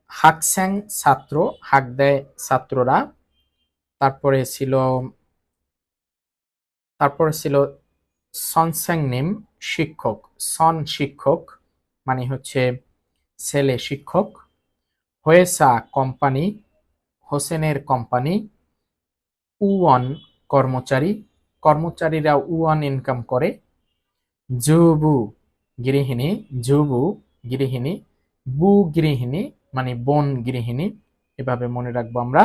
হাকস্যাং ছাত্র, হাক দেয় ছাত্ররা। তারপরে ছিল তারপরে ছিল সনস্যাংনিম শিক্ষক, সন শিক্ষক মানে হচ্ছে ছেলে শিক্ষক। হয়েসা কোম্পানি, হোসেনের কোম্পানি। উওয়ান কর্মচারী, কর্মচারীরা উওয়ান ইনকাম করে। জুবু গৃহিণী, জুবু গৃহিণী, বু গৃহিণী মানে বোন গৃহিণী, এভাবে মনে রাখবো আমরা।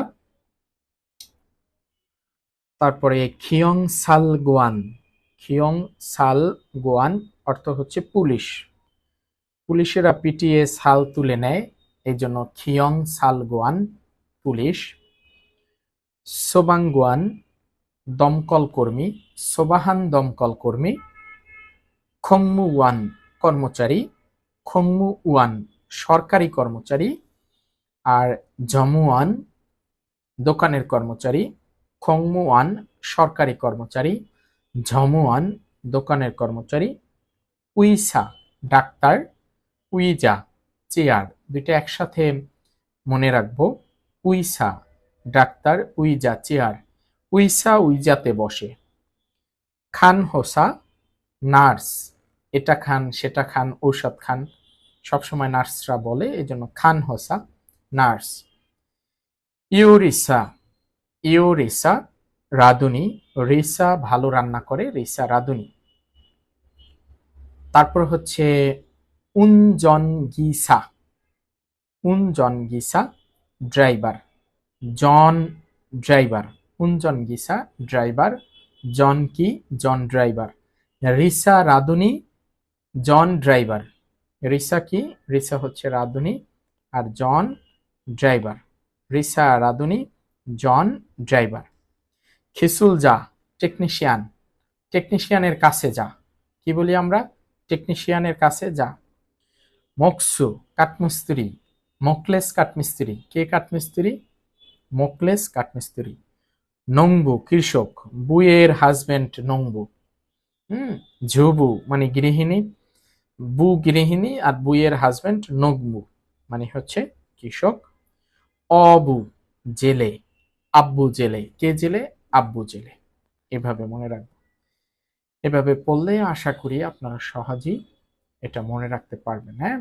তারপরে খিয়ং সাল গোয়ান, খিয়ং সাল গোয়ান অর্থ হচ্ছে পুলিশ, পুলিশেরা পিটিয়ে সাল তুলে নেয়, এই জন্য খিয়ং সাল গোয়ান পুলিশ। সোবাংগুয়ান দমকল কর্মী, সোবাহান দমকল কর্মী। খংমু ওয়ান কর্মচারী, খংমু ওয়ান সরকারি কর্মচারী। আর জমুয়ান দোকানের কর্মচারী, খংমু ওয়ান সরকারি কর্মচারী, ঝমুয়ান দোকানের কর্মচারী। উইসা ডাক্তার, উইজা চেয়ার, দুইটা একসাথে মনে রাখবো। উইসা ডাক্তার, উইজা চেয়ার, উইসা উইজাতে বসে। খান হোসা নার্স, এটা খান সেটা খান ঔষধ খান, সবসময় নার্সরা বলে, এই জন্য খান হোসা নার্স। ইউরিসা, ইউরিসা রাঁধুনি, রিসা ভালো রান্না করে, রিসা রাঁধুনি। তারপর হচ্ছে উনজন গিসা, উনজন গিসা ড্রাইভার, জন ড্রাইভার, উনজন গিসা ড্রাইভার। জন কি, জন ড্রাইভার। রিসা রাঁধুনি, জন ড্রাইভার। রিসা কি, রিসা হচ্ছে রাঁধুনি, আর জন ড্রাইভার। রিসা রাঁধুনি, জন ড্রাইভার। খিসুল যা টেকনিশিয়ান, টেকনিশিয়ানের কাছে যা, কি বলি আমরা, টেকনিশিয়ানের কাছে যা। মকসু কাঠমিস্ত্রি, মোকলেস কাঠমিস্ত্রি, কে কাঠমিস্ত্রি, মোকলেস কাঠমিস্ত্রি। নংবু কৃষক, বুয়ের হাজবেন্ড নংবু। ঝুবু মানে গৃহিণী, বু গৃহিণী, আর বুয়ের হাজবেন্ড নগবু মানে হচ্ছে কৃষক। অবু জেলে, আব্বু জেলে, কে জেলে, আব্বু জেলে, এভাবে মনে রাখবো। এভাবে পড়লে আশা করি আপনারা সহজেই এটা মনে রাখতে পারবেন। হ্যাঁ,